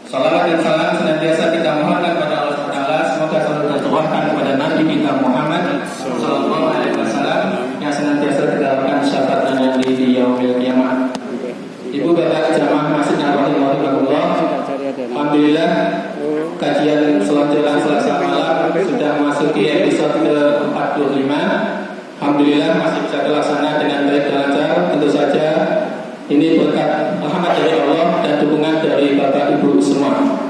Salawat dan salam senantiasa kita mohonkan kepada Allah SWT, semoga selalu tercurahkan kepada Nabi kita Muhammad Sallallahu Alaihi Wasallam yang senantiasa kita lakukan syafaatnya di yaumil qiyamah. Ibu bapak jamaah masjid rahimahullah, alhamdulillah kajian sholat jelang Selasa malam sudah memasuki episode ke-45. Alhamdulillah masih bisa terlaksana dengan baik dan lancar. Tentu saja ini berkat rahmat dari Allah dan dukungan dari Bapak Ibu semua.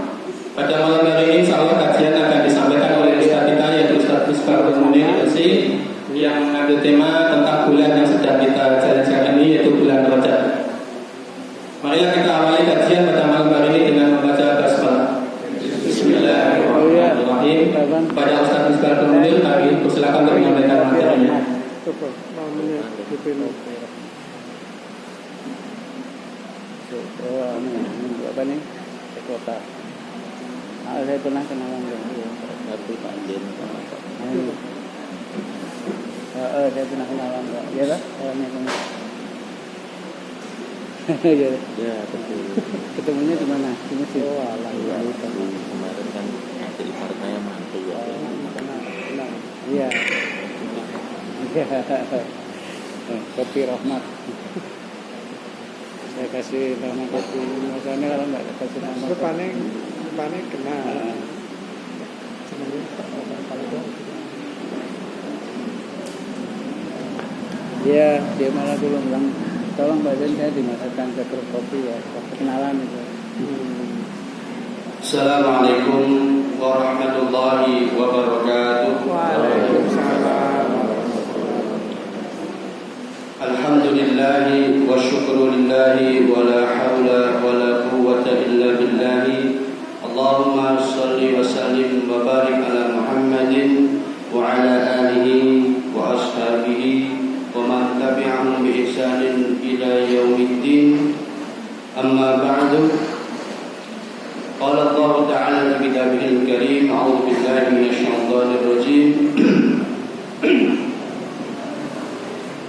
Pada malam hari ini insyaallah kajian akan disampaikan oleh Ustaz kita yaitu Ustaz Misbahul Munir Resi yang mengambil tema tentang bulan yang sedang kita jalan-jalan ini yaitu bulan Rajab. Marilah kita awali kajian pada malam hari ini dengan membaca basmalah. Bismillahirrahmanirrahim. Pada Ustaz Misbahul Munir kami persilakan untuk menyampaikan materinya. Apa nih? Kota. Saya pernah kenalan dengan satu Pak Jen sama Pak. Saya pernah kenalan Pak. Iya lah, orangnya kamu. Iya. Ya, betul. Ketemunya di mana? Di masjid. Oh, alhamdulillah. Kemarin kan di partainya mantu ya. Iya. Kopi Rahmat. Saya kasih nama kopi. Masalahnya kalau nggak kasih nama. Itu panen kena. Iya, dia malah dulu bilang, tolong badan saya dimasukkan ke grup kopi ya, perkenalan itu. Assalamualaikum warahmatullahi wabarakatuh. Waalaikumsalam. Alhamdulillahi wa syukru lillahi wa la hawla wa la quwwata illa billahi. Allahumma salli wa sallim wa barik ala Muhammadin wa ala alihi wa ashabihi wa man tabi'ahum bi ihsanin ila yaumiddin. Amma ba'du. Qala Allah ta'ala fi kitabihil karim, a'udzu billahi minasy syaithanir rajim.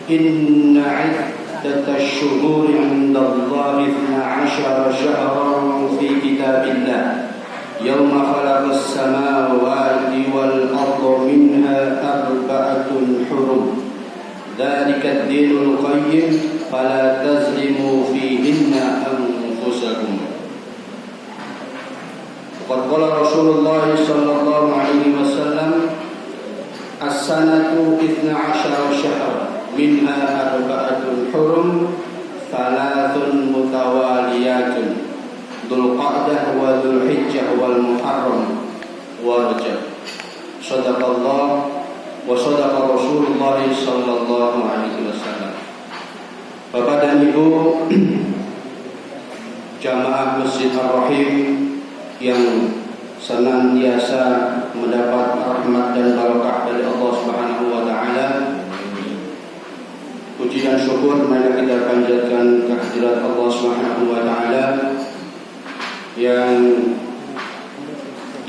Inna 'iddatash shuhuri 'inda Allahi 12 syahran fi kitabillah yawma khalaqas samawati wal arda minha arba'atun hurum dzalika ad-dinul qayyim fala tazlimu fihinna anfusakum. Qad qala Rasulullah sallallahu alaihi wasallam as-sanatu 12 syahran minha arba'atun hurum thalathun mutawaliyatun Dzul Qa'dah wa Dzul Hijjah wal Muharram wa Rajab. Shadaqallah wa shadaqa Rasulullah sallallahu alaihi wasallam. Bapak dan Ibu jamaah Masjid Ar-Rahim yang senantiasa mendapat rahmat dan barakah dari Allah Subhanahu wa taala. Puji dan syukur marilah kita panjatkan kehadirat Allah Subhanahu wa taala yang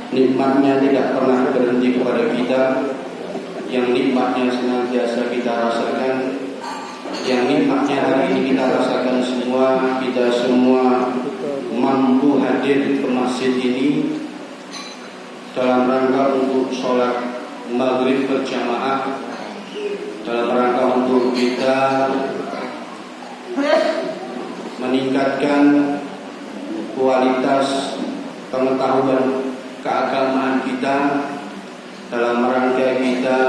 nikmatnya tidak pernah berhenti kepada kita, yang nikmatnya senantiasa kita rasakan, yang nikmatnya hari ini kita rasakan semua. Kita semua mampu hadir ke masjid ini dalam rangka untuk sholat maghrib berjamaah, dalam rangka untuk kita meningkatkan kualitas pengetahuan keagamaan kita, dalam rangka kita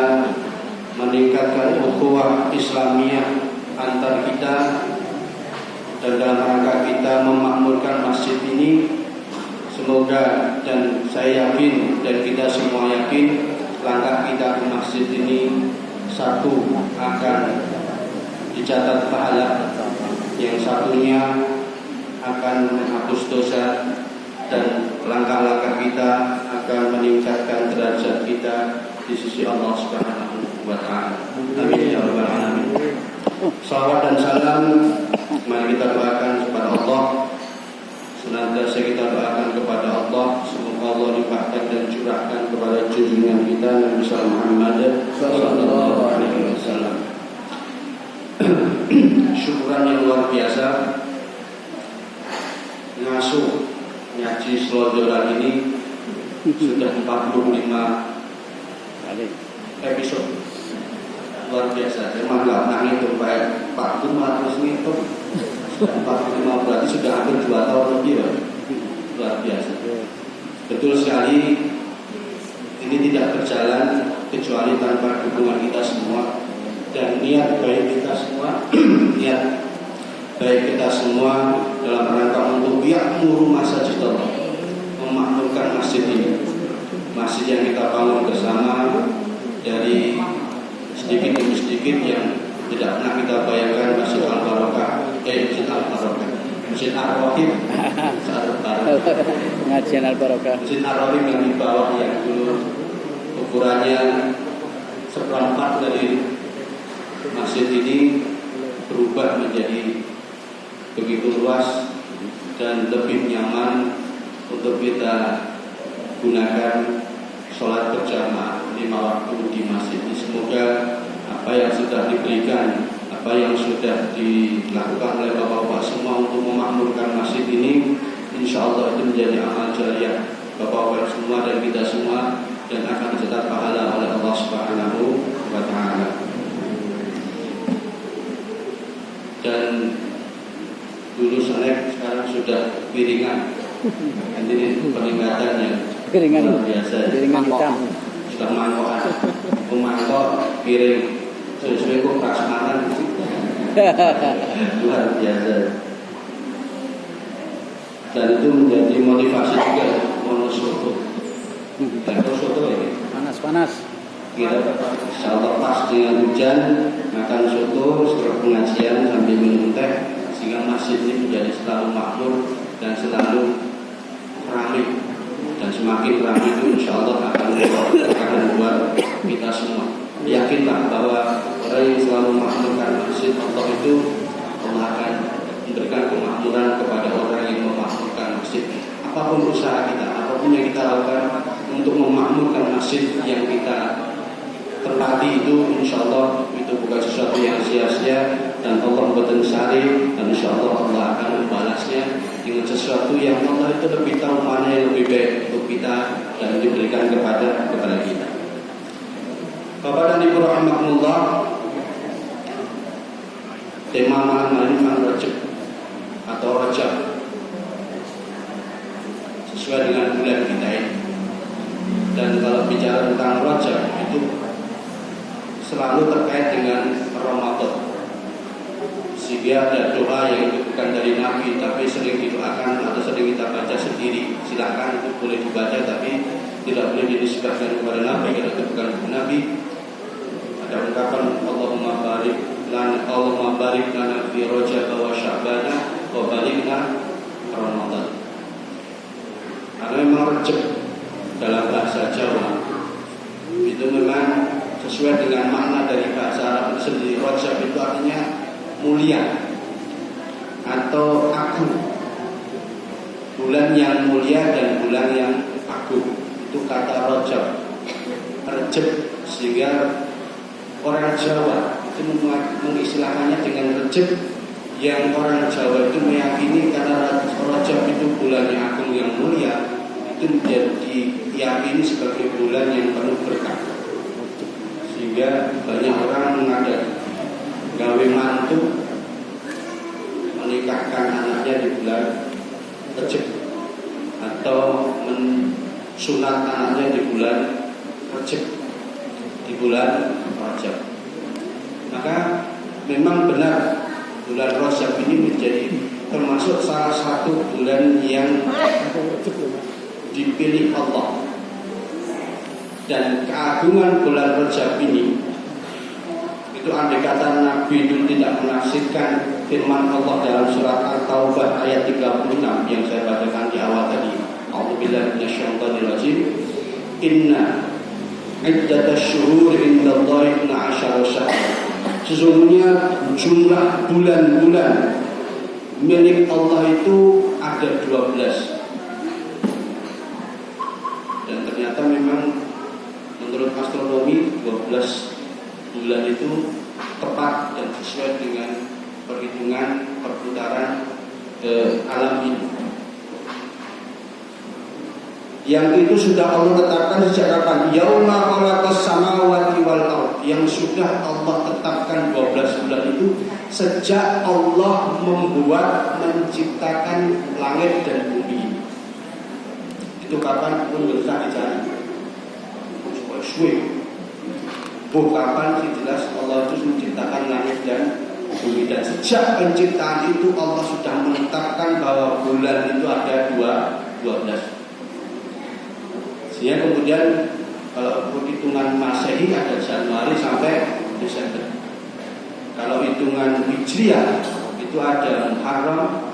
meningkatkan ukhuwah Islamiyah antar kita, dan dalam rangka kita memakmurkan masjid ini. Semoga dan saya yakin dan kita semua yakin langkah kita ke masjid ini satu akan dicatat pahala, yang satunya akan menghapus dosa, dan langkah-langkah kita akan meningkatkan derajat kita di sisi Allah Subhanahu wa taala. Amin ya rabbal alamin. Salawat dan salam mari kita doakan kepada Allah. Senantiasa kita doakan kepada Allah, semoga Allah limpahkan dan curahkan kepada junjungan kita Nabi Muhammad sallallahu alaihi wasallam. Syukuran yang luar biasa, ngasuh ngaji selonjoran ini sudah 45 episode. Luar biasa. Saya mah nggak pernah ngitung kayak Pak Gun malah terus ngitung. Sudah 45 berarti sudah hampir 2 tahun lebih loh. Luar biasa. Betul sekali. Ini tidak berjalan kecuali tanpa dukungan kita semua dan niat baik kita semua, niat baik kita semua dalam rangka untuk ya'muru masajidallah, memakmurkan masjid ini, masjid yang kita bangun bersama dari sedikit demi sedikit yang tidak pernah kita bayangkan. Masjid Al-Barokah, Masjid Ar-Rahim, pengajian Al-Barokah, Masjid Ar-Rahim yang di bawah yang dulu ukurannya 1/4 dari masjid ini berubah menjadi begitu luas dan lebih nyaman untuk kita gunakan sholat berjamaah 5 waktu di masjid ini. Semoga apa yang sudah diberikan, apa yang sudah dilakukan oleh bapak-bapak semua untuk memakmurkan masjid ini, insya Allah itu menjadi amal jariah bapak-bapak semua dan kita semua, dan akan dicatat pahala oleh Allah Subhanahu wa Ta'ala. Dan dulu selek, sekarang sudah piringan. Ini peningkatannya luar biasa. Piringan hitam. Sudah mangkokan, mangkok piring sesuai kok prasmanan. Luar biasa. Dan itu menjadi motivasi juga monosoto. Tentu soto ini Panas. kita insyaallah pas dengan hujan makan soto setelah pengajian sambil minum teh, sehingga masjid ini menjadi selalu makmur dan selalu ramai, dan semakin ramai itu insyaallah akan buat kita semua. Yakinlah bahwa orang yang selalu memakmurkan masjid Allah itu, Allah akan memberikan kemakmuran kepada orang yang memakmurkan masjid. Apapun usaha kita, apapun yang kita lakukan untuk memakmurkan masjid yang kita tempati itu, insya Allah itu bukan sesuatu yang sia-sia, dan Allah bertensari, dan insya Allah Allah akan membalasnya dengan sesuatu yang Allah itu lebih tahu mana yang lebih baik untuk kita dan diberikan kepada kita. Bapak dan Ibu rahimakumullah, tema malam hari ini memang Rajab atau Rajab, sesuai dengan bulan kita ini. Dan kalau bicara tentang Rajab itu selalu terkait dengan Ramadan. Sehingga ada doa yang itu bukan dari Nabi, tapi sering didoakan atau sering kita baca sendiri. Silakan, itu boleh dibaca, tapi tidak boleh dinisbahkan kepada Nabi karena itu bukan Nabi. Ada ungkapan Allahumma barik lana fi Rajab wa Sya'ban wa balighna Ramadan. Karena memang Rajab dalam bahasa Jawa itu memang sesuai dengan makna dari bahasa Arab itu sendiri. Rajab itu artinya mulia atau agung, bulan yang mulia dan bulan yang agung, itu kata Rajab. Sehingga orang Jawa itu mengistilahkannya dengan Rajab, yang orang Jawa itu meyakini karena Rajab itu bulan yang agung yang mulia, itu menjadi diyakini sebagai bulan yang penuh berkah. Sehingga banyak orang mengadakan gawe mantu menikahkan anaknya di bulan Rajab, atau mensunat anaknya di bulan Rajab, di bulan Rajab. Maka memang benar bulan Rajab ini menjadi termasuk salah satu bulan yang dipilih Allah. Dan keagungan bulan Rajab ini, itu andai kata Nabi itu tidak menafsirkan firman Allah dalam surat At-Taubah ayat 36 yang saya bacakan di awal tadi, A'udzubillahi minasyaitonir rajim, inna iddatasyuhur indallahi 12 syahr. Sesungguhnya jumlah bulan-bulan milik Allah itu ada 12. Dan ternyata memang menurut astronomi 12 bulan itu tepat dan sesuai dengan perhitungan perputaran alam ini. yang itu sudah Allah tetapkan sejak kapan? Yauma khalaqas samawati wal ardh, yang sudah Allah tetapkan 12 bulan itu sejak Allah menciptakan langit dan bumi. Itu kapan? Pun berusaha dicari. Kapan sih jelas Allah itu menciptakan langit dan bumi, dan sejak penciptaan itu Allah sudah menetapkan bahwa bulan itu ada 12. Sehingga kemudian kalau hitungan Masehi ada Januari sampai Desember. Kalau hitungan Hijriah itu ada Muharram,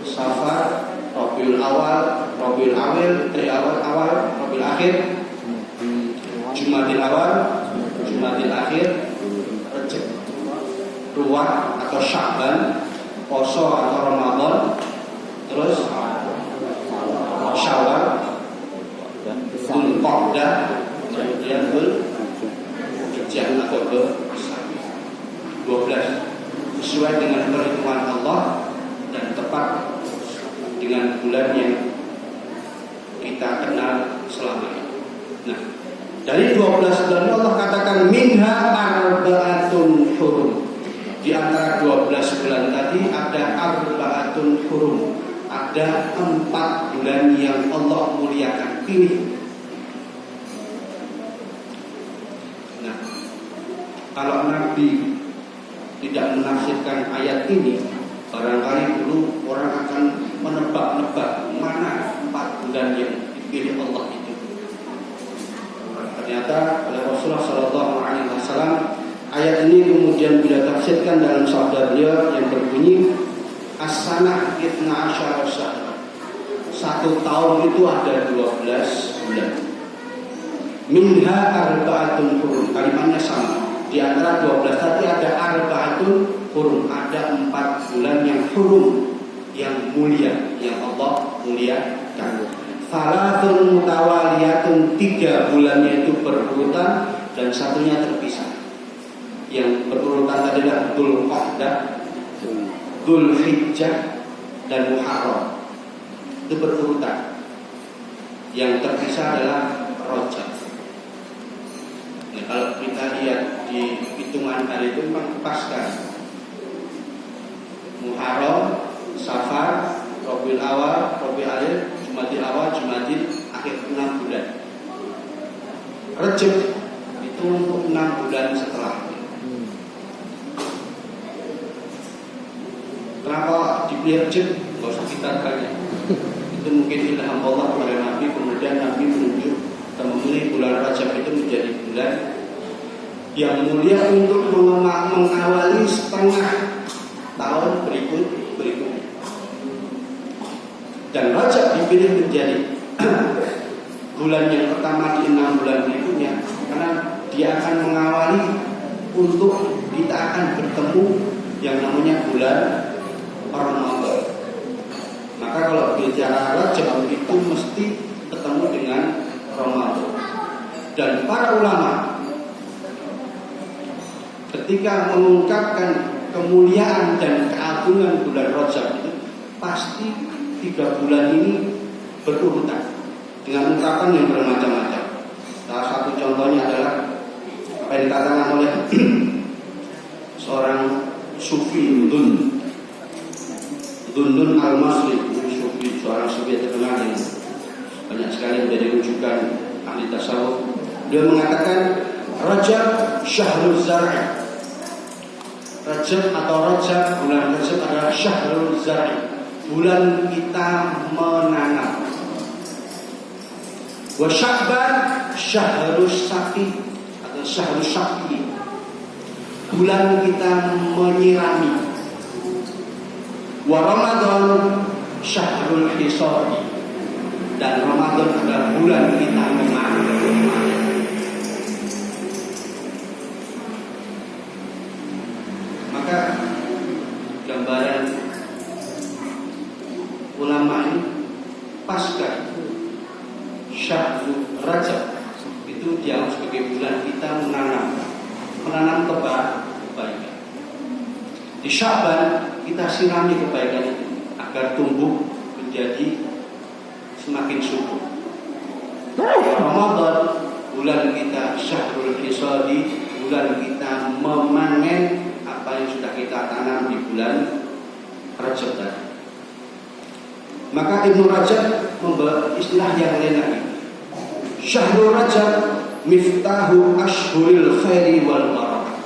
Safar, Rabiul Awal, Rabiul Awal, Rabiul Akhir, Jumadil Awal, Jumadil Akhir, Rejab, Ruwah atau Sya'ban, Poso atau Ramadan, terus Syawal, Dzulqa'dah, kemudian Dzulhijjah atau 12 sesuai dengan perhitungan Allah dan tepat dengan bulan yang kita kenal selama ini. Nah, dari 12 bulan Allah katakan minha arba'atun hurum. Di antara 12 bulan tadi ada arba'atun hurum, ada 4 bulan yang Allah muliakan. Pilih. Nah, kalau Nabi tidak menafsirkan ayat ini, barangkali dulu orang akan menebak-nebak mana 4 bulan yang dipilih Allah itu. Ternyata oleh Rasulullah SAW ayat ini kemudian bila tafsirkan dalam sabda beliau yang berbunyi as-sanah 12 syahr. 1 tahun itu ada 12 bulan. Minha arba'atun hurum, kalimatnya sama. Di antara 12 tadi ada arba'atun hurum, ada 4 bulan yang hurum, yang mulia, yang Allah muliakan. Salatun mutawaliyatun, 3 bulannya itu berurutan dan satunya terpisah. Yang berurutan adalah Dzulqa'dah, Dzulhijjah dan Muharram. Itu berurutan. Yang terpisah adalah Rajab. Nah, kalau kita lihat di hitungan hari itu memang pas kan. Muharram, Safar, Rabiul Awal, Rabiul Akhir, Jumadil Awal, Jumadil Akhir, 6 bulan. Rajab itu untuk 6 bulan setelah. Kenapa dipilih Rajab? Gak usah kita tanya. Itu mungkin ilham Allah kepada Nabi, kemudian Nabi menunjuk dan memilih bulan Rajab itu menjadi bulan yang mulia untuk mengawali setengah tahun berikutnya. Dan Rajab dipilih menjadi bulan yang pertama di 6 bulan berikutnya, karena dia akan mengawali untuk kita akan bertemu yang namanya bulan Ramadan. Maka kalau bicara Rajab itu mesti ketemu dengan Ramadan. Dan para ulama ketika mengungkapkan kemuliaan dan keagungan bulan Rajab itu pasti 3 bulan ini berurutan dengan ungkapan yang bermacam-macam. Salah satu contohnya adalah apa yang dikatakan oleh seorang sufi Dundun al-Masri, sufi, seorang sufi terkenal yang banyak sekali menjadi rujukan ahli tasawuf. Dia mengatakan Rajab syahrul zar'i. Rajab atau Rajab, bulan Rajab adalah syahrul zar'i, bulan kita menanam. Wa Sya'ban syahrul saqi atau syahrul syaqi, bulan kita menyirami. Wa Ramadan syahrul hisari, dan Ramadan adalah bulan kita memanen. Maka gambaran ulama ini pasca syahrul Rajab itu dianggap sebagai bulan kita menanam kebaikan. Di Sya'ban kita sirami kebaikan itu agar tumbuh menjadi semakin subur. Ramadan, bulan kita syahrul hisadi, bulan kita memanen apa yang sudah kita tanam di bulan Rajab tadi. Maka Ibnu Rajab membawa istilah yang lain lagi. Syahrul Rajab miftahu ashhuril khairi wal barakah.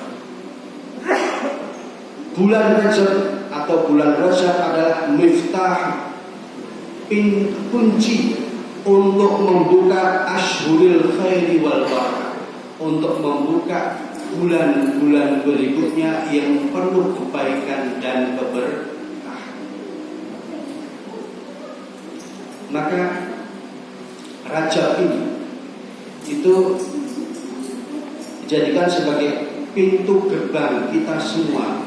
Bulan Rajab atau bulan Rajab adalah miftah, kunci untuk membuka ashhuril khairi wal barakah, untuk membuka bulan-bulan berikutnya yang penuh kebaikan dan keberkahan. Maka Rajab ini itu dijadikan sebagai pintu gerbang kita semua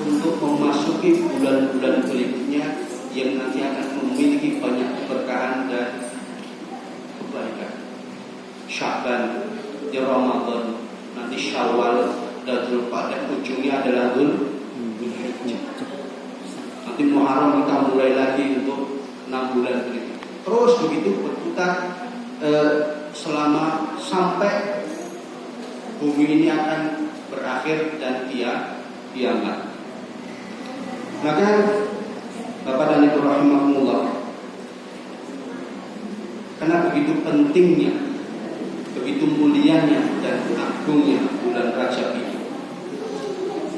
untuk memasuki bulan-bulan berikutnya yang nanti akan memiliki banyak keberkahan dan kebaikan. Sya'ban, di Ramadan, nanti Syawal dan Dzulqa'dah, ujungnya adalah Dzulhijjah. Nanti Muharram kita mulai lagi untuk 6 bulan berikutnya. Terus begitu berputar selama sampai bumi ini akan berakhir dan kiamat. Maka Bapak dan Ibu rahimahumullah, karena begitu pentingnya, begitu mulianya dan agungnya bulan Rajab ini,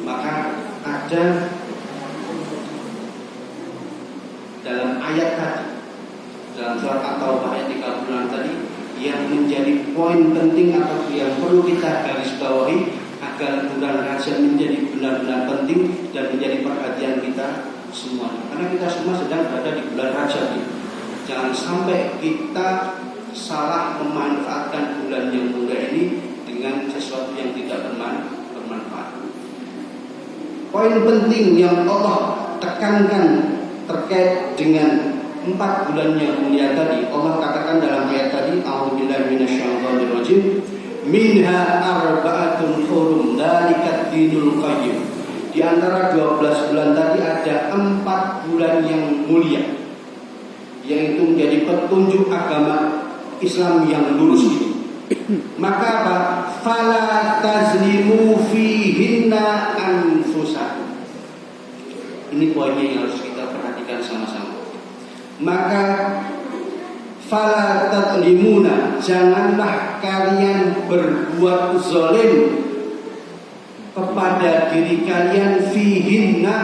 maka ada dalam ayat tadi, dalam surat At-Taubah ayat 36 tadi, yang menjadi poin penting atau yang perlu kita garis bawahi agar bulan Rajab menjadi benar-benar penting dan menjadi perhatian kita semua. Karena kita semua sedang berada di bulan Rajab ini. Jangan sampai kita salah memanfaatkan bulan yang mulia ini dengan sesuatu yang tidak bermanfaat. Poin penting yang Allah tekankan terkait dengan 4 bulan yang mulia tadi, Allah katakan dalam ayat tadi, a'udzubillahi minasyaitonirrajim, minha arba'atun hurum dzalikat dinul qayyim. Di antara 12 bulan tadi ada 4 bulan yang mulia, yang itu menjadi petunjuk agama Islam yang lurus ini. Maka apa? Fala tazlimu fihinna anfusakum. Ini poinnya yang harus kita perhatikan sama-sama. Maka fala tadlimuna, janganlah kalian berbuat zalim kepada diri kalian fihinna,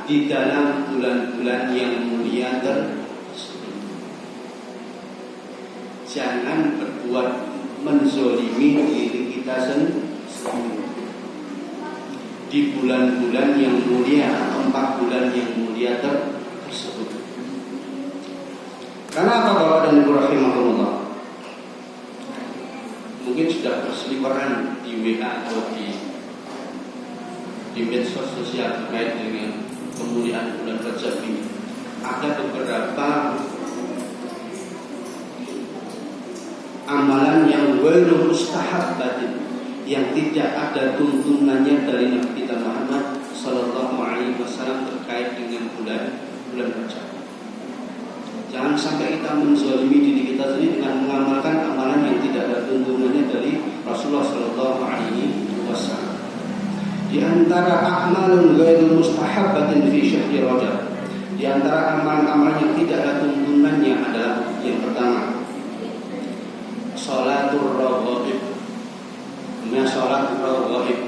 di dalam bulan-bulan yang mulia tersebut. Jangan berbuat menzalimi diri kita sendiri di bulan-bulan yang mulia, 4 bulan yang mulia tersebut. Karena apa Bapak dan Ibu rahimahullah? Mungkin sudah berseliweran di WA atau di medsos sosial terkait dengan kemuliaan bulan Rajab ini. Ada beberapa amalan yang ghairu mustahabbatin, yang tidak ada tuntunannya dari Nabi kita Muhammad sallallahu alaihi wasallam terkait dengan bulan Rajab. Jangan sampai kita menzalimi diri kita sendiri dengan mengamalkan amalan yang tidak ada tuntunannya dari Rasulullah sallallahu alaihi wasallam. Di antara amalun ghairu mustahabbatin fi syahri Rajab, di antara amalan-amalan yang tidak ada tuntunannya adalah yang pertama, sholatul raghaib. Sholat raghaib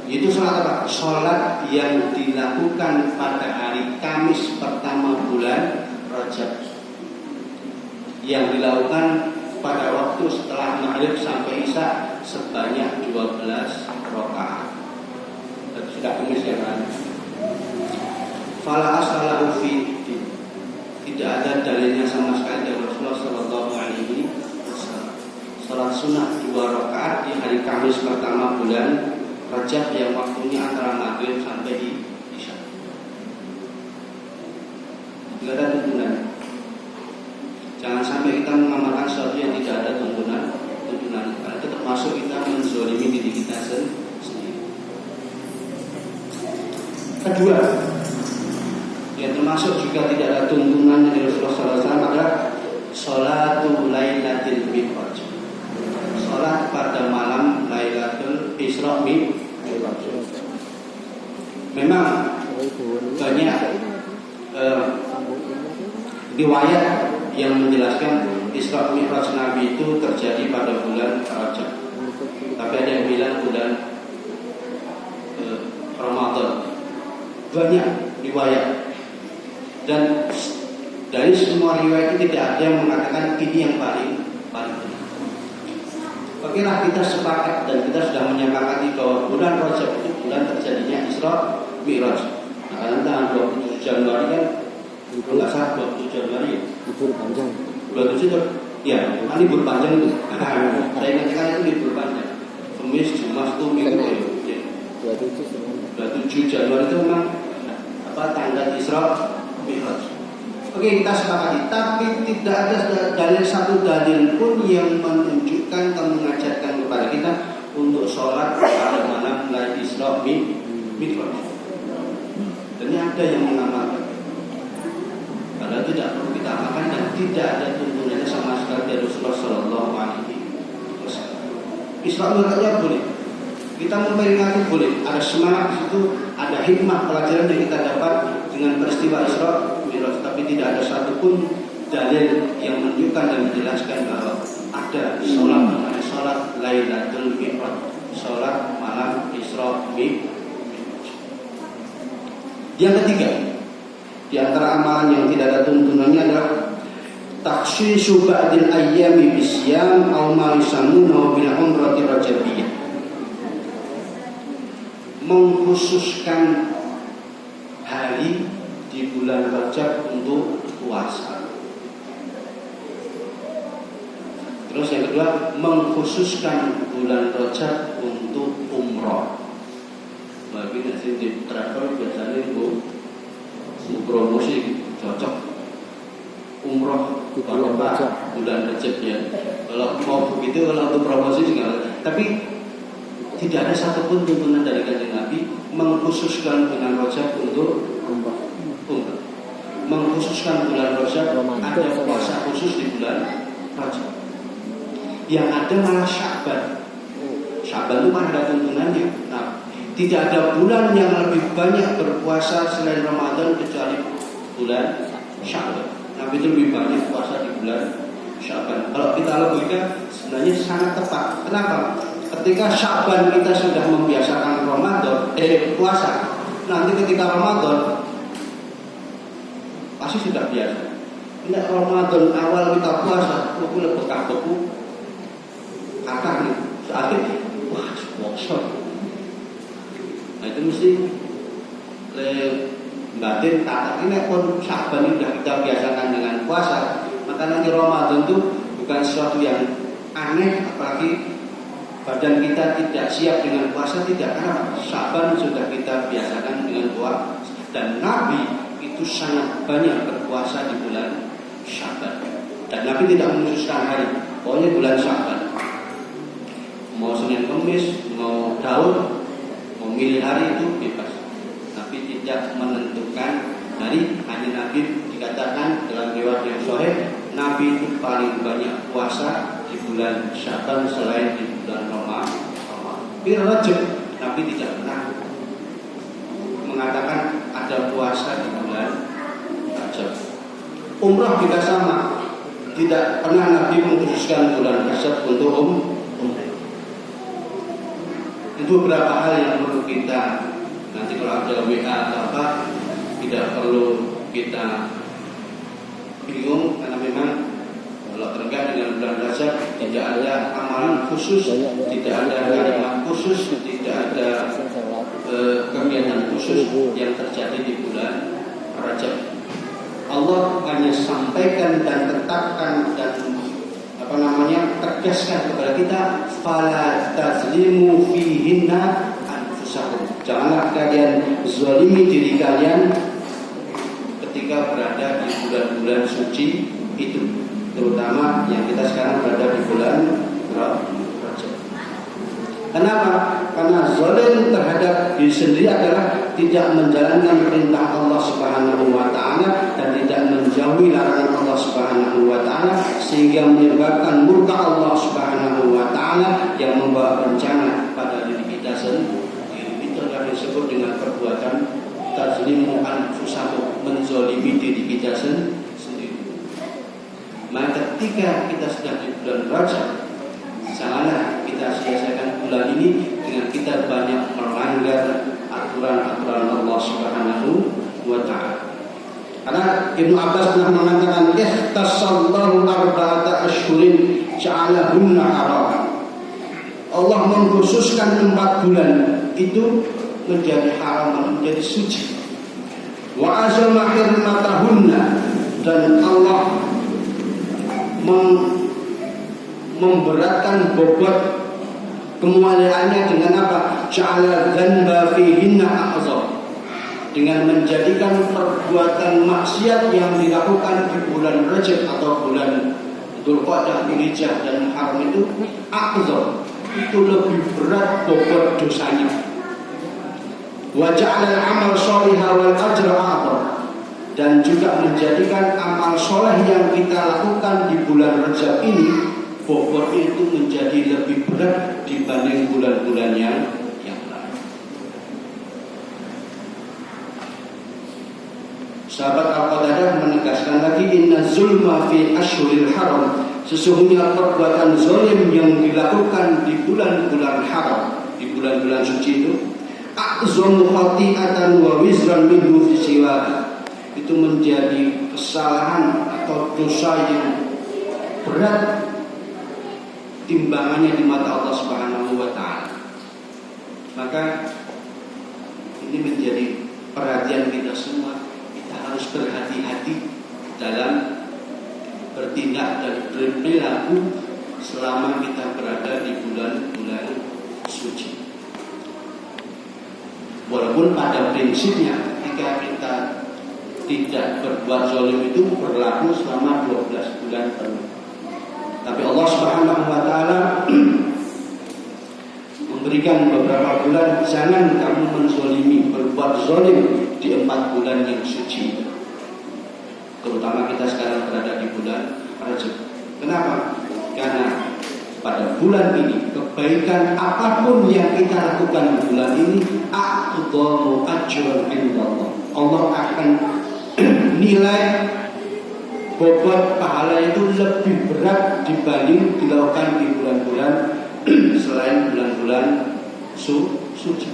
itu sholat apa? Sholat yang dilakukan pada hari Kamis pertama bulan Rajab, yang dilakukan pada waktu setelah maghrib sampai isya sebanyak 12 rakaat. Sudah Kamis ya kan? Fala asalahu fi, tidak ada dalilnya sama sekali dari Rasulullah sallallahu alaihi wasallam. Salat sunnah 2 rakaat di hari Kamis pertama bulan Rajab yang waktunya antara maghrib sampai isya. Tidak ada tuntunan. Jangan sampai kita mengamalkan sesuatu yang tidak ada tuntunan. Karena itu termasuk kita menzalimi diri kita sendiri. Kedua, yang termasuk juga tidak ada tuntunan dari Rasulullah SAW adalah Salatu Lailatul Mi'raj. Salat pada malam Lailatul Isra Mi'raj. Memang banyak riwayat yang menjelaskan Isra Mi'raj Nabi itu terjadi pada bulan Rajab. Tapi ada yang bilang bulan Ramadan. Banyak riwayat. Dan dari semua riwayat itu tidak ada yang mengatakan ini yang paling benar. Okelah, kita sepakat dan kita sudah menyepakati bahwa bulan Rajab itu bulan terjadinya Isra Mi'raj. Nah, karena tanggal 27 Januari kan, kalau nggak salah 27 Januari libur panjang. 27 ya, libur panjang itu. Saya ingatkan itu libur panjang. Kamis, Jumat, Minggu ya. 27 Januari itu memang tanggal Isra Mi'raj. Oke, kita sepakati. Tapi tidak ada dalil satu dalil pun yang menunjukkan atau mengajarkan kepada kita untuk sholat pada malam Isra Mi'raj. Dan ada yang mengamalkan. Padahal tidak perlu kita amalkan dan tidak ada tuntunannya sama sekali dari Rasulullah Sallallahu Alaihi Wasallam. Isra Mi'rajnya boleh. Kita memperingati boleh. Ada semangat di situ, ada hikmah pelajaran yang kita dapat dengan peristiwa Isra Mi'raj. Tapi tidak ada satupun dalil yang menunjukkan dan menjelaskan bahwa ada sholat namanya sholat Lailatul Mi'raj, sholat malam Isra Mi'raj. Yang ketiga, di antara amalan yang tidak ada tuntunannya adalah takhsisu ba'dil ayyami bisyam aw ma yusammuna bil umrati rajabiyyah. Mengkhususkan hari di bulan Rajab untuk puasa. Terus yang kedua, mengkhususkan bulan Rajab untuk umroh. Bagi nasi di travel biasanya itu promosi cocok umroh di bulan Rajab ya. Kalau mau begitu, kalau untuk promosi enggak. Tapi tidak ada satupun tuntunan dari Kanjeng Nabi mengkhususkan bulan Rajab untuk umrah. Mengkhususkan bulan Rajab, ada puasa khusus di bulan Rajab. Yang ada malah Sya'ban. Sya'ban itu kan ada tuntunannya. Nah, tidak ada bulan yang lebih banyak berpuasa selain Ramadan kecuali bulan Sya'ban. Nabi itu lebih banyak puasa di bulan Sya'ban. Kalau kita lebihkan sebenarnya sangat tepat. Kenapa? Ketika Sya'ban kita sudah membiasakan Ramadan, puasa. Nanti ketika Ramadan pasti sudah biasa. Tidak Ramadan awal kita puasa, aku bekah beku, akar nih. Saatnya, wah, workshop. Nah itu mesti batin tak. Ini pun Sya'ban ini sudah kita biasakan dengan puasa. Maka nanti Ramadan itu bukan sesuatu yang aneh, apalagi badan kita tidak siap dengan puasa, tidak, karena Sya'ban sudah kita biasakan dengan puasa. Dan Nabi itu sangat banyak berpuasa di bulan Sya'ban. Dan Nabi tidak mengkhususkan hari, pokoknya bulan Sya'ban. Mau Senin Kamis, mau Daud, mau milih hari itu bebas. Nabi tidak menentukan hari. Hanya Nabi dikatakan dalam riwayat yang sahih, Nabi itu paling banyak puasa di bulan Sya'ban selain di bulan Ramadan. Di Rajab Nabi tidak pernah mengatakan ada puasa di bulan Rajab. Umrah juga sama, tidak pernah Nabi mengkhususkan bulan Rajab untuk umrah. Itu beberapa hal yang perlu kita, nanti kalau ada WA atau apa, tidak perlu kita bingung, karena memang kalau terkait dengan bulan Rajab tidak ada amalan khusus, tidak ada kalimat khusus, tidak ada kegiatan khusus yang terjadi di bulan Rajab. Allah hanya sampaikan dan tetapkan dan tegaskan kepada kita, fala tazlimu fihinna anfusakum. Janganlah kalian zalimi diri kalian ketika berada di bulan-bulan suci itu, terutama yang kita sekarang berada di bulan Rajab. Kenapa? Karena zalim terhadap diri sendiri adalah tidak menjalankan perintah Allah Subhanahu wa taala dan tidak menjauhi larangan Allah Allah Subhanahu wa taala sehingga menyebabkan murka Allah Subhanahu wa taala yang membawa bencana pada diri kita sendiri. Itu adalah disebut dengan perbuatan tazlimu anfusakum, menzalimi diri kita sendiri. Maka ketika kita sedang di bulan Rajab, janganlah kita sia-siakan bulan ini dengan kita banyak melanggar aturan-aturan Allah Subhanahu wa taala. Karena Ibnu Abbas pernah mengatakan ihtasallahu arba'ata asyhurin ja'alahunna haram. Allah mengkhususkan 4 bulan itu menjadi haram, menjadi suci. Wa azama hurmatahunna, dan Allah memberatkan bobot kemuliaannya dengan apa? Ja'ala dzanba fihinna a'zam, dengan menjadikan perbuatan maksiat yang dilakukan di bulan Rajab atau bulan Dzulqa'dah, Dzulhijjah dan Muharram itu a'zam, itu lebih berat bobot dosanya. Wa ja'ala al-amal shalihah wal ajra a'zam, dan juga menjadikan amal soleh yang kita lakukan di bulan Rajab ini bobotnya itu menjadi lebih berat dibanding bulan-bulan yang lain. Sahabat Al-Qatadah menegaskan lagi, inna zulma fi asyhuril haram, sesungguhnya perbuatan zalim yang dilakukan di bulan-bulan haram, di bulan-bulan suci itu a'zamu khati'atan wa wizran minhu fi siwaka, itu menjadi kesalahan atau dosa yang berat timbangannya di mata Allah Subhanahu wa taala. Maka ini menjadi perhatian kita semua. Kita harus berhati-hati dalam bertindak dan berperilaku selama kita berada di bulan-bulan suci. Walaupun pada prinsipnya ketika kita tidak berbuat zalim itu berlaku selama 12 bulan penuh. Tapi Allah Subhanahu wa taala memberikan beberapa bulan, jangan kamu menzalimi, berbuat zalim di 4 bulan yang suci. Terutama kita sekarang berada di bulan Rajab. Kenapa? Karena pada bulan ini kebaikan apapun yang kita lakukan di bulan ini a'dhamu ajran indallah. Allah akan nilai bobot pahala itu lebih berat dibanding dilakukan di bulan-bulan selain bulan-bulan suci.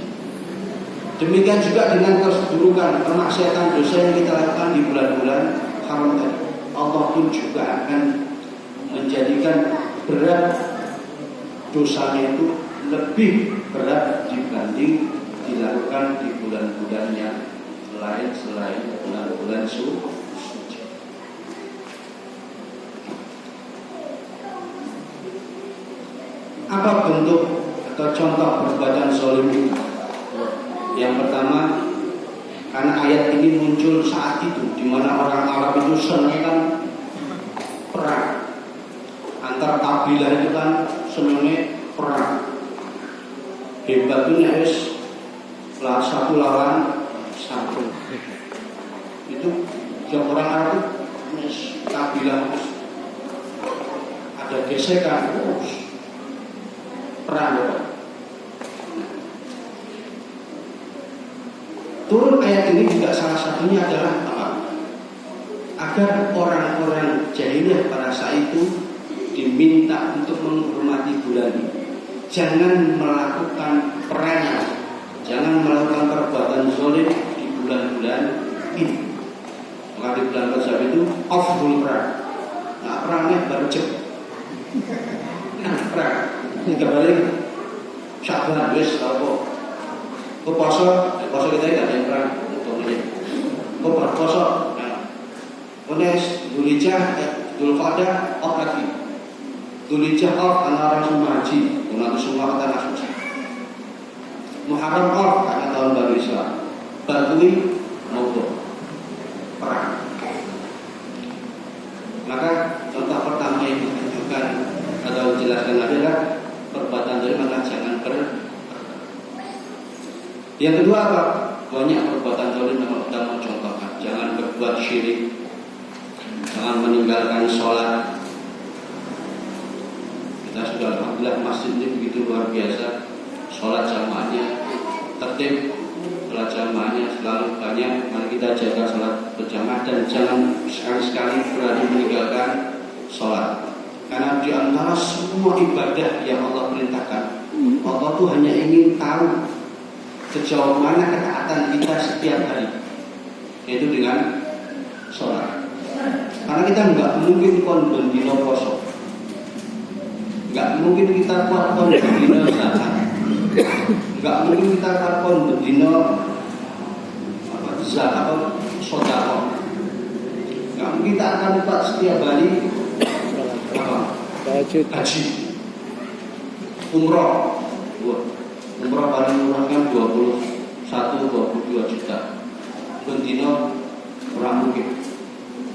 Demikian juga dengan keburukan, kemaksiatan, dosa yang kita lakukan di bulan-bulan haram tadi, Allah pun juga akan menjadikan berat dosanya itu lebih berat dibanding dilakukan di bulan-bulan yang lain selain bulan-bulan suci. Apa bentuk atau contoh perbuatan zalim itu? Yang pertama, karena ayat ini muncul saat itu di mana orang Arab itu senang perang antar kabilah, itu kan senangnya perang. Hebatnya lah satu lawan satu. Itu yang orang Arab itu kabilah ada gesekan perang. Turun ayat ini juga salah satunya adalah apa? Agar orang-orang jahiliyah pada saat itu diminta untuk menghormati bulan ini. Jangan melakukan perangan, jangan melakukan perbuatan zalim di bulan-bulan ini. Maka di bulan Rajab itu afdhul perang. Nah, perangnya baru cepat. Nah, perang. Ini kembali Sya'ban wis apa? Puasa kita tidak ada yang perang utamanya. Puasa, kemudian Dzulhijjah, Dzulqa'dah off lagi. Dzulhijjah off karena orang semua haji, untuk semua kata asusi. Muharram off karena tahun baru Islam. Batui mogok perang. Maka contoh pertama yang ditunjukkan atau dijelaskan adalah perbuatan zalim, maka jangan Yang kedua apa? Banyak perbuatan zalim yang kita mau contohkan. Jangan berbuat syirik, jangan meninggalkan sholat. Kita sudah alhamdulillah masjid ini begitu luar biasa, sholat jamaahnya tertib, sholat jamaahnya selalu banyak. Mari kita jaga sholat berjamaah dan jangan sekali-sekali berani meninggalkan sholat. Karena di antara semua ibadah yang Allah perintahkan, Allah tuh hanya ingin tahu sejauh mana ketaatan kita setiap hari, yaitu dengan sholat. Karena kita nggak mungkin kon bendino poso, nggak mungkin kita kuat kon bendino zakat, nggak mungkin kita kuat kon bendino zakat atau sedekah, nggak mungkin kita akan kuat setiap hari haji, umroh. Umroh paling murah kan 21-22 juta. Bendino orang mungkin.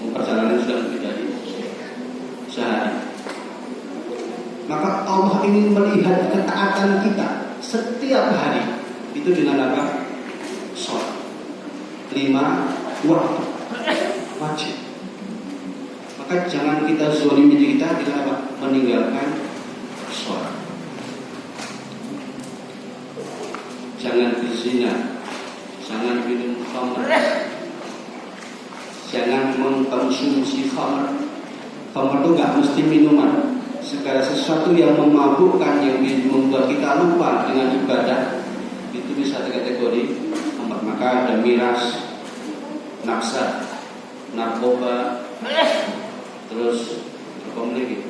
Perjalanan sudah lebih dari sehari. Maka Allah ingin melihat ketaatan kita setiap hari itu dengan apa? Sholat. 5 waktu wajib. Maka jangan kita zalimi diri kita dengan apa? Meninggalkan sholat. Jangan berzina, jangan minum khamr, jangan mengkonsumsi khamr. Khamr itu nggak mesti minuman. Segala sesuatu yang memabukkan, yang membuat kita lupa dengan ibadah, itu bisa kategori khamr. Maka ada miras, nafsa, narkoba, terus apa lagi?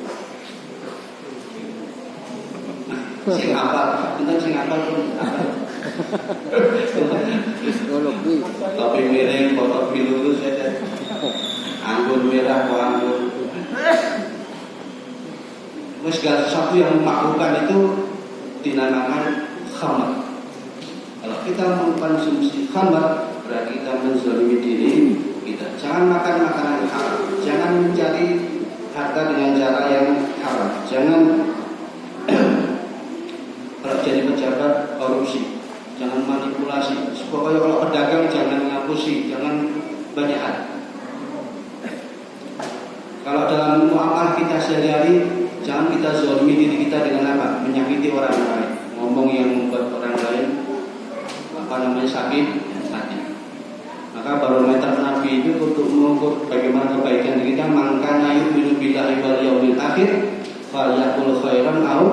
Sing apa? Kita sing apa pun apa? Topi miring, kotor lurus saja. Anggur merah, anggur. Segala sesuatu yang memabukkan itu dinamakan khamr. Kalau kita mengkonsumsi khamr, berarti kita menzalimi diri kita. Jangan makan makanan haram, jangan mencari harta dengan cara yang haram, jangan kalau jadi pejabat korupsi, jangan manipulasi. Pokoknya kalau pedagang jangan ngapusi, jangan banyakan. Kalau dalam muamalah kita sehari-hari, jangan kita zalimi diri kita dengan apa? Menyakiti orang lain, ngomong yang membuat orang lain sakit hati. Maka barometer Nabi itu untuk mengukur bagaimana kebaikan diri kita, mangkana yu'minu billahi wal yaumil akhir falyaqul khairan aw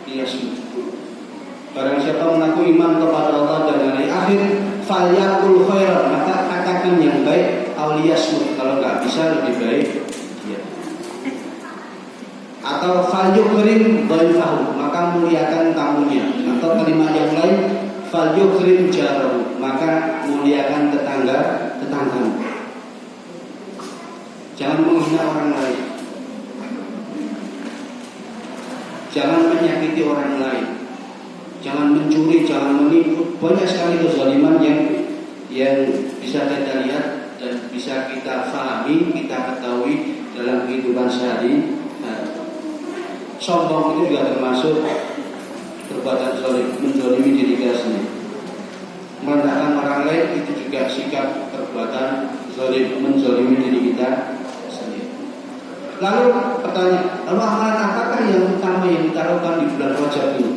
liyasmut. Barang siapa mengaku iman kepada Allah dan hari akhir, falyaqul khairan, maka katakan yang baik, aw liyasmut, kalau enggak bisa lebih baik ya. Atau falyukrim dhaifahu, maka muliakan tamunya. Atau kalimat yang lain, falyukrim jarahu, maka muliakan tetanggamu. Jangan menghina orang lain, jangan menyakiti orang lain, jangan mencuri, jangan menipu. Banyak sekali kezaliman yang bisa kita lihat dan bisa kita pahami, kita ketahui dalam kehidupan sehari. Sombong itu juga termasuk perbuatan zalim, menzalimi diri kita sendiri. Merendahkan orang lain itu juga sikap perbuatan zalim, menzalimi diri kita sendiri. Lalu pertanyaan, lalu amalan apakah yang utama yang kita lakukan di bulan Rajab ini?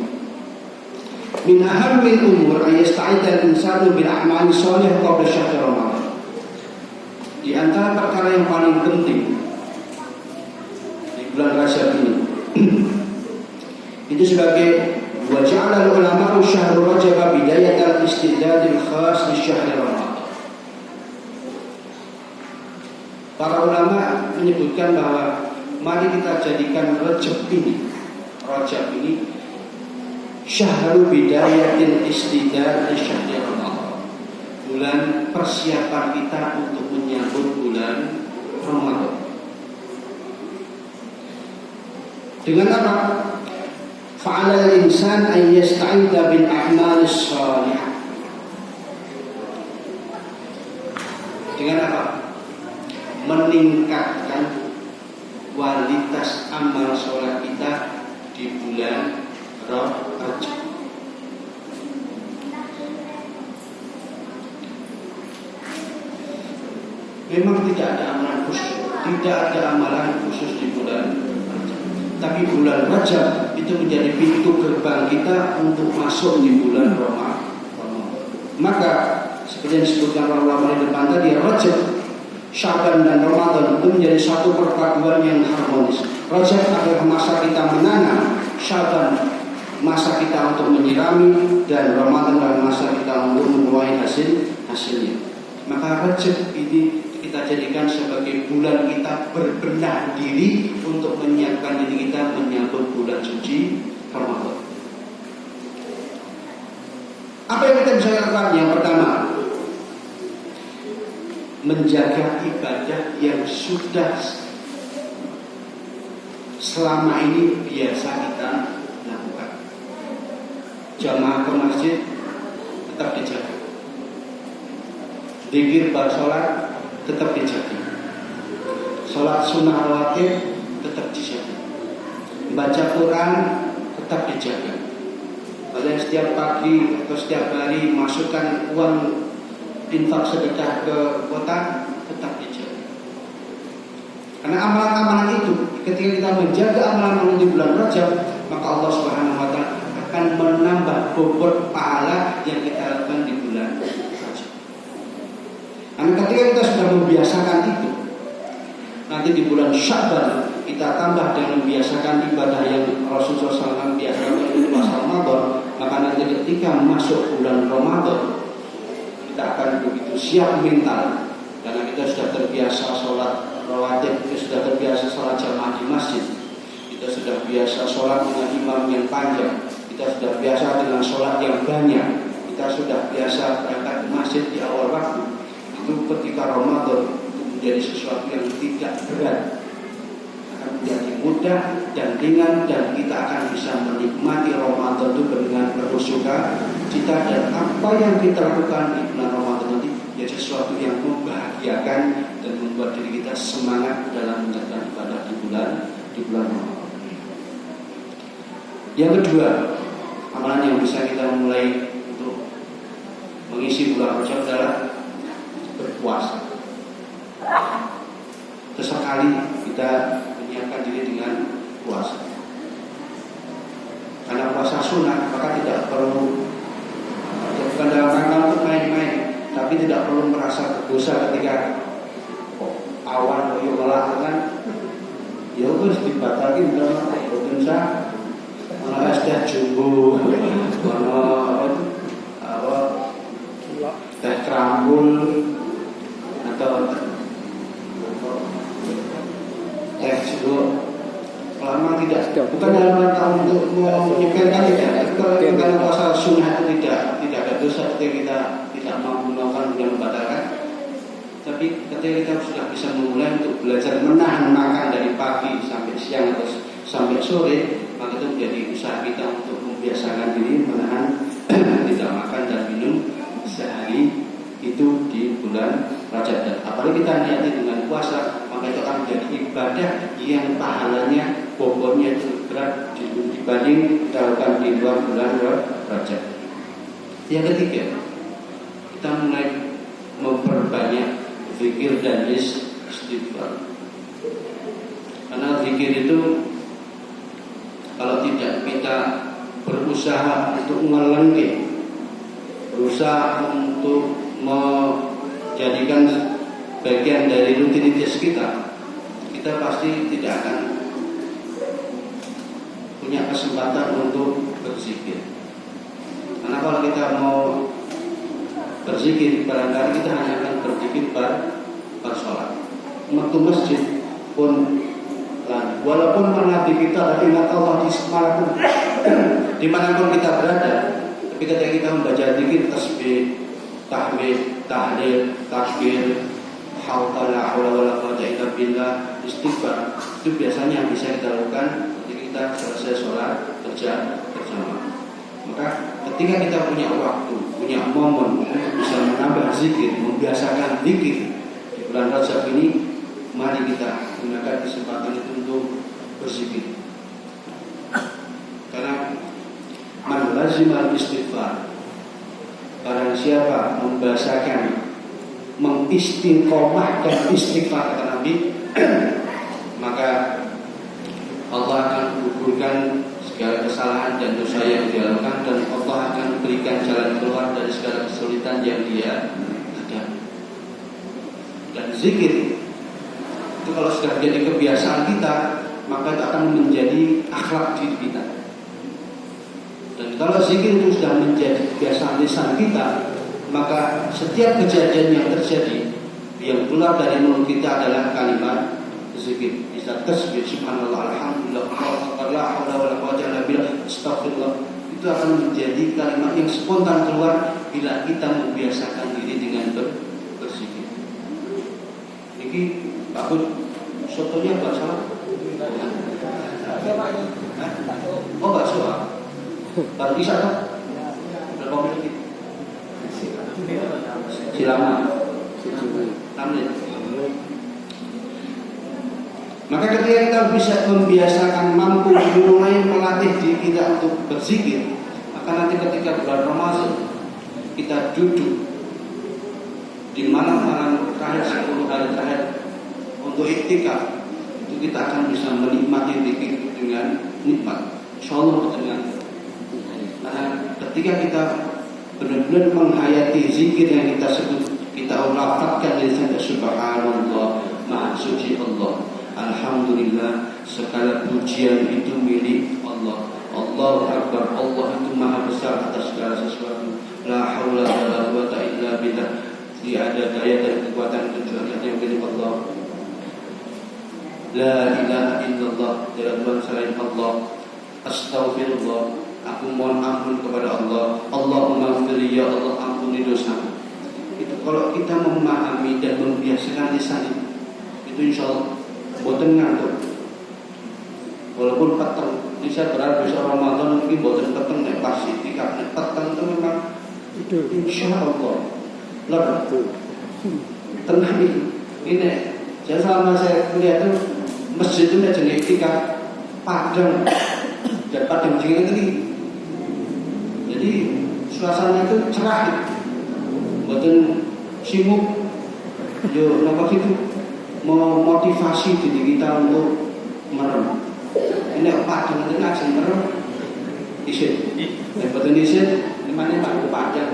Min ahammil umur ayasta'idal insanu bil a'mali shalih qabla syahr Ramadan. Di antara perkara yang paling penting di bulan Rajab ini itu sebagai wa ja'ala al-ulama'u syahrul Rajab bidayat al-istidad al-khas li syahr Ramadan. Para ulama menyebutkan bahwa mari kita jadikan Rajab ini syahrul bidayatil istidad li syahr Ramadan, bulan persiapan kita untuk menyambut bulan Ramadan. Dengan apa? Fa'ala al-insan an yasta'ida bil a'malis shalihah. Dengan apa? Meningkatkan kualitas amal sholat kita di bulan Rajab. Memang tidak ada amalan khusyuk, tidak ada amalan khusus di bulan Rajab. Tapi bulan Rajab itu menjadi pintu gerbang kita untuk masuk di bulan Ramadan. Maka seperti yang disebutkan ulama di depan tadi, Rajab, Syaban dan Ramadan itu menjadi satu perpaduan yang harmonis. Rajab adalah masa kita menanam, Syaban masa kita untuk menyirami, dan Ramadan adalah masa kita untuk menuai hasilnya. Maka Rajab ini kita jadikan sebagai bulan kita berbenah diri untuk menyiapkan diri kita menyambut bulan suci Ramadan. Apa yang kita bisa lakukan? Yang pertama, menjaga ibadah yang sudah selama ini biasa kita lakukan. Jamaah ke masjid tetap dijaga. Zikir bar sholat tetap dijaga. Sholat sunnah rawatib tetap dijaga. Baca Quran tetap dijaga. Kalian setiap pagi atau setiap hari masukkan uang infak sedekah ke kota tetap dijaga. Karena amalan-amalan itu, ketika kita menjaga amalan-amalan di bulan Rajab, maka Allah Subhanahu wa taala akan menambah bobot pahala yang kita lakukan di bulan Rajab. Karena ketika kita sudah membiasakan itu, nanti di bulan Syaban kita tambah dengan membiasakan ibadah yang Rasulullah SAW biasakan di puasa Ramadan, maka nanti ketika masuk bulan Ramadan kita akan begitu siap mental, karena kita sudah terbiasa sholat rawatib, kita sudah terbiasa sholat jamaah di masjid, kita sudah biasa sholat dengan imam yang panjang, kita sudah biasa dengan sholat yang banyak, kita sudah biasa berangkat ke masjid di awal waktu. Itu ketika Ramadan itu menjadi sesuatu yang tidak berat, akan menjadi mudah dan ringan, dan kita akan bisa menikmati Ramadan itu dengan penuh sukacita, dan apa yang kita lakukan di bulan Ramadan nanti menjadi sesuatu yang membahagiakan dan membuat diri kita semangat dalam menjalankan ibadah di bulan Ramadan. Yang kedua, amalan yang bisa kita mulai untuk mengisi bulan Rajab adalah berpuasa. Sesekali kita menyiapkan diri dengan puasa. Karena puasa sunnah, maka tidak perlu, bukan dalam rangka untuk main-main, tapi tidak perlu merasa berdosa ketika awan koyo melakukan, ya harus dibatalkan dalam berdosa. Mana sudah jumbo, mana teh kerambul atau teh jeruk, lama tidak, bukan dalam rangka untuk menyebarkan, tidak. Kalau puasa sunnah itu tidak ada dosa ketika kita tidak mau melakukan dan membatalkan. Tapi ketika kita sudah bisa memulai untuk belajar menahan makan dari pagi sampai siang atau sampai sore, maka itu menjadi usaha kita untuk membiasakan diri menahan tidak makan dan minum sehari itu di bulan Rajab. Dan apalagi kita niati dengan puasa, maka itu akan menjadi ibadah yang pahalanya bobotnya itu berat dibanding kita lakukan di luar bulan Rajab. Yang ketiga, kita mulai memperbanyak zikir dan istighfar. Karena zikir itu kalau tidak kita berusaha untuk melengkapi, berusaha untuk menjadikan bagian dari rutinitas kita, kita pasti tidak akan punya kesempatan untuk berzikir. Karena kalau kita mau berzikir, barangkali kita hanya akan berzikir bar sholat. Waktu masjid pun walaupun menghati kita ingat Allah dimanapun kita berada, tapi ketika kita membaca zikir, tasbih, tahmid, tahlil, takbir, haula wala quwwata illa billah, istighfar, itu biasanya bisa kita lakukan ketika kita selesai sholat berjamaah. Maka ketika kita punya waktu, punya momen untuk bisa menambah zikir, membiasakan zikir di bulan Rajab ini, mari kita gunakan kesempatan itu untuk berzikir. Karena man lazimal istighfar, barang siapa membiasakan mengistiqomahkan istighfar, kata Nabi, maka Allah akan gugurkan segala kesalahan dan dosa yang dia lakukan, dan Allah akan berikan jalan keluar dari segala kesulitan yang dia hadapi. Dan zikir itu kalau sudah menjadi kebiasaan kita, maka itu akan menjadi akhlak diri kita. Dan kalau zikir itu sudah menjadi kebiasaan lisan kita, maka setiap kejadian yang terjadi yang keluar dari mulut kita adalah kalimat zikir. Bisa tasbih, subhanallah, alhamdulillah, la haula wala quwwata illa billah, astagfirullah. Itu akan menjadi kalimat yang spontan keluar bila kita membiasakan diri dengan berzikir. Ini Pak Bud, sotonya enggak salah. Oh, enggak salah. Baru bisa kan? Berapa menit? Silaman. 6 menit. Maka ketika kita bisa membiasakan, mampu mulai melatih diri kita untuk berzikir, maka nanti ketika bulan Ramadan kita duduk di malam-malam terakhir, 10 hari terakhir untuk iktikaf, itu kita akan bisa menikmati zikir dengan nikmat, insyaallah. Karena ketika kita benar-benar menghayati zikir yang kita sebut, kita lafazkan lisan subhanallah, maha suci Allah, alhamdulillah, segala pujian itu milik Allah, Allahu Akbar, Allah itu maha besar atas segala sesuatu, la haula wala quwwata illa billah, tidak ada daya dan kekuatan kecuali yang milik Allah, la ilaha illallah, tidak Tuhan selain Allah, astaghfirullah, aku mohon ampun kepada Allah, Allahumma ighfirli, ya Allah ampuni dosaku. Itu kalau kita memahami dan membiasakan lisan itu insyaallah boten ngantuk. Walaupun peteng, ini saya berharap besok Ramadan mungkin boten peteng nek pas itikaf, nek peteng itu memang insyaallah lebih tenang itu. Ini saya selama saya kuliah itu masjid itu jenis itikaf padang dan padang ini. Jadi suasana itu cerah, buatan sibuk, yo nampak itu memotivasi diri kita untuk merem. Ini apa? Dengan ngaji merem, isin, buatan isin, di mana pak padang.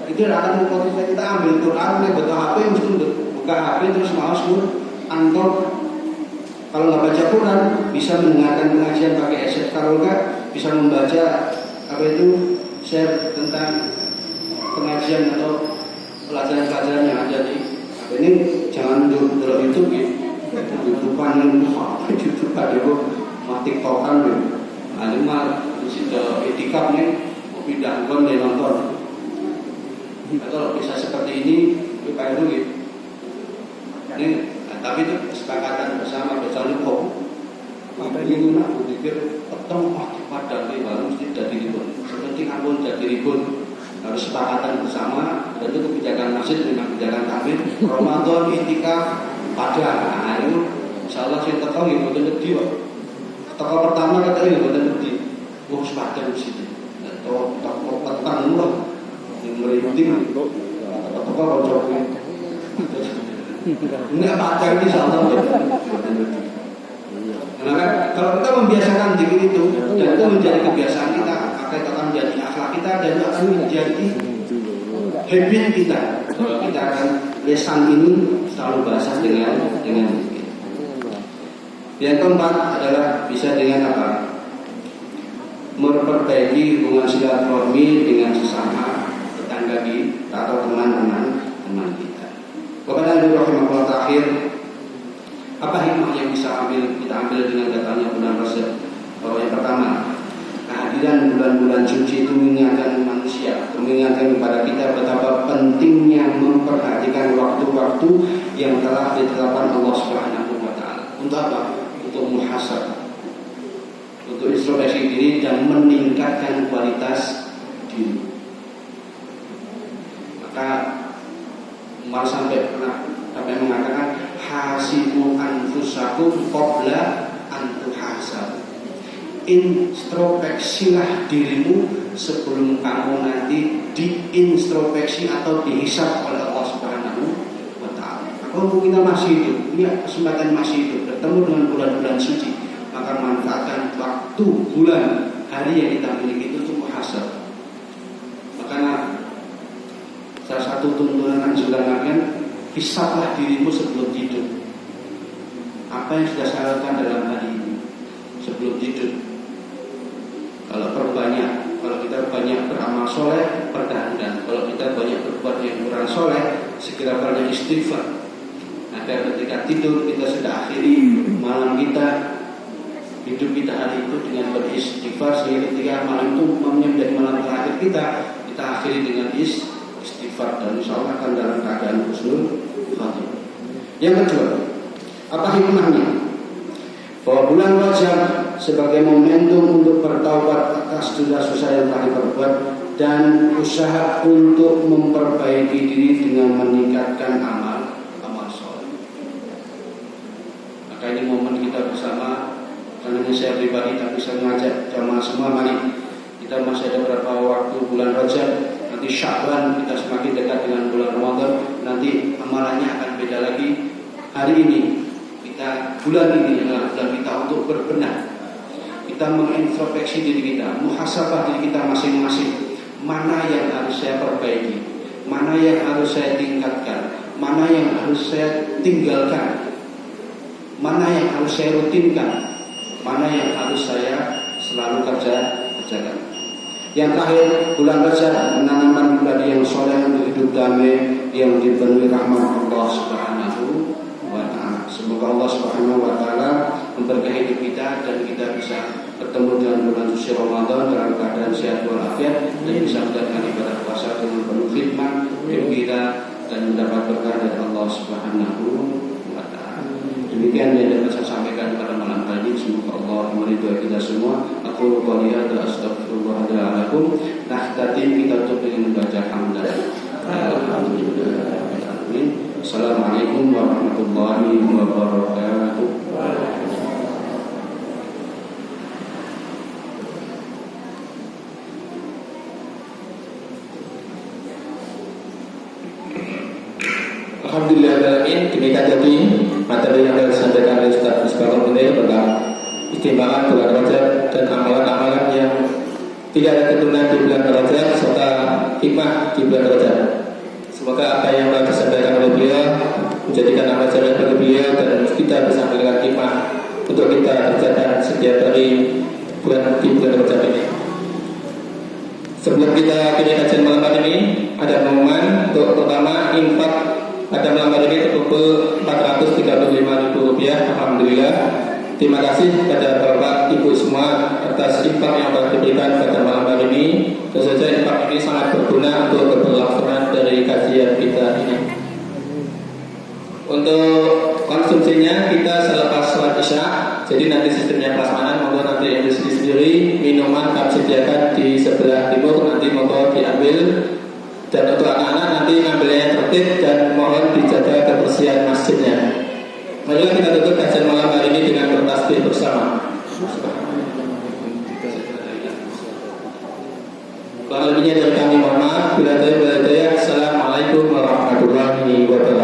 Itu akan memotivasi kita ambil Quran, betul HP mesti buka HP terus malas antor. Kalau nggak baca Quran, bisa mendengarkan pengajian pakai headset. Kalau nggak, bisa membaca apa itu, share tentang pengajian atau pelajaran-pelajaran yang ada di ini. Jangan dulu YouTube ya, YouTubean itu mati tokan ya. Ada mah di situ etikap nih, mau pindah bukan dia nonton. Kalau bisa seperti ini, kayak dulu gitu. Ini, tapi itu kesepakatan bersama bersama kok. Ini nak berpikir petang padang ini baru mesti jadi ribut. Seperti ampun jadi ribut, harus sepakatan bersama. Dan itu kebijakan masjid dengan kebijakan kami. Ramadan iktikaf padang. Nah itu insyaallah saya tekong ya betul betul. Tekong pertama kata ini betul betul. Wah padang di sini. Atau tekong petang murah yang merinding. Tekong kalau ini padang ini insyaallah betul. Maka kalau kita membiasakan diri itu dan itu menjadi kebiasaan kita, maka itu akan menjadi akhlak kita dan itu akan menjadi habit kita. Kita akan lisan ini selalu basah dengan zikir. Yang keempat adalah bisa dengan apa? Memperbaiki hubungan silaturahmi dengan sesama tetangga kita atau teman kita. Kepada Nabi Rahimahullah terakhir, apa hikmah yang bisa kita ambil dengan datangnya bulan Rajab? Bahwa yang pertama, kehadiran bulan-bulan suci itu mengingatkan manusia, mengingatkan kepada kita betapa pentingnya memperhatikan waktu-waktu yang telah ditetapkan Allah Subhanahu wa taala. Untuk apa? Untuk muhasabah, untuk introspeksi diri dan meningkatkan kualitas diri. Maka Umar sampai mengatakan hasibu anfusakum qabla an tuhasabu. Introspeksilah dirimu sebelum kamu nanti diintrospeksi atau dihisab oleh Allah Subhanahu wa taala. Maka Kalau kita masih hidup, punya kesempatan masih hidup, bertemu dengan bulan-bulan suci, maka manfaatkan waktu, bulan, hari yang kita miliki itu untuk muhasabah. Makanya salah satu tuntunan Anjuran Nabi, hisablah dirimu sebelum tidur. Apa yang sudah saya lakukan dalam hari ini sebelum tidur? Kalau kita banyak beramal soleh, pertahankan. Kalau kita banyak berbuat yang kurang soleh, segera banyak istighfar. Agar ketika tidur kita sudah akhiri malam kita, hidup kita hari itu dengan beristighfar, sehingga ketika malam itu menjadi malam terakhir kita akhiri dengan istighfar, dan insya Allah akan dalam keadaan husnul khatimah. Yang kedua, apa hikmahnya? Bahwa bulan Rajab sebagai momentum untuk bertaubat atas dosa-dosa yang telah diperbuat dan usaha untuk memperbaiki diri dengan meningkatkan amal soleh. Maka ini momen kita bersama. Karena ini saya pribadi tak bisa mengajak jamaah semua, mari kita masih ada beberapa waktu bulan Rajab, nanti Sya'ban kita semakin dekat dengan bulan Ramadan, nanti amalannya akan beda lagi. Hari ini bulan ini adalah bulan kita untuk berbenah. Kita mengintrospeksi diri kita, muhasabah diri kita masing-masing. Mana yang harus saya perbaiki, mana yang harus saya tingkatkan, mana yang harus saya tinggalkan, mana yang harus saya rutinkan, mana yang harus saya selalu kerjakan. Yang terakhir, bulan Rajab menanamkan pribadi yang soleh untuk hidup damai yang dipenuhi rahmat Allah Subhanahu wa Ta'ala. Semoga Allah Subhanahu wa Ta'ala memberkahi hidup kita dan kita bisa bertemu dengan bulan suci Ramadan dalam keadaan sehat walafiat dan bisa menjalankan ibadah puasa dengan penuh khidmat, gembira dan mendapat berkah dari Allah Subhanahu wa Ta'ala. Demikian yang dapat saya sampaikan pada malam hari ini. Semoga Allah meridhai kita semua. Aku qouli hadza astaghfirullah li wa lakum. Nakhtatim kita tutup dengan membaca hamdalah. Alhamdulillah. Assalamualaikum warahmatullahi wabarakatuh. Alhamdulillahirrahmanirrahim. Demikian tadi materi yang telah disampaikan oleh Ustaz Misbahul Huda tentang istimbangan bulan Rajab dan amalan-amalan yang tidak ada keturunan di bulan Rajab serta hikmah di bulan Rajab. Semoga apa yang telah disampaikan oleh beliau menjadikan amal soleh bagi beliau dan kita bisa memberikan hikmah untuk kita kerjakan setiap hari di bulan Rajab ini. Sebelum kita pilih kajian malam hari ini, ada pengumuman. Untuk pertama, infak pada malam hari ini terkumpul Rp435.000. Alhamdulillah. Terima kasih kepada Bapak Ibu semua atas infak yang telah diberikan pada malam hari ini. Tentu saja infak ini sangat berguna untuk keberlangsungan dari kajian kita ini. Untuk konsumsinya kita selepas sholat isya. Jadi nanti sistemnya prasmanan, monggo nanti yang sendiri minuman kami sediakan di sebelah timur, nanti monggo diambil. Dan untuk anak-anak nanti ngambilnya tertib dan mohon dijaga kebersihan masjidnya. Marilah kita tutup kajian malam hari ini dengan bertasbih bersama. Kurang lebihnya dari kami mohon maaf. Bila ada, Assalamualaikum warahmatullahi wabarakatuh.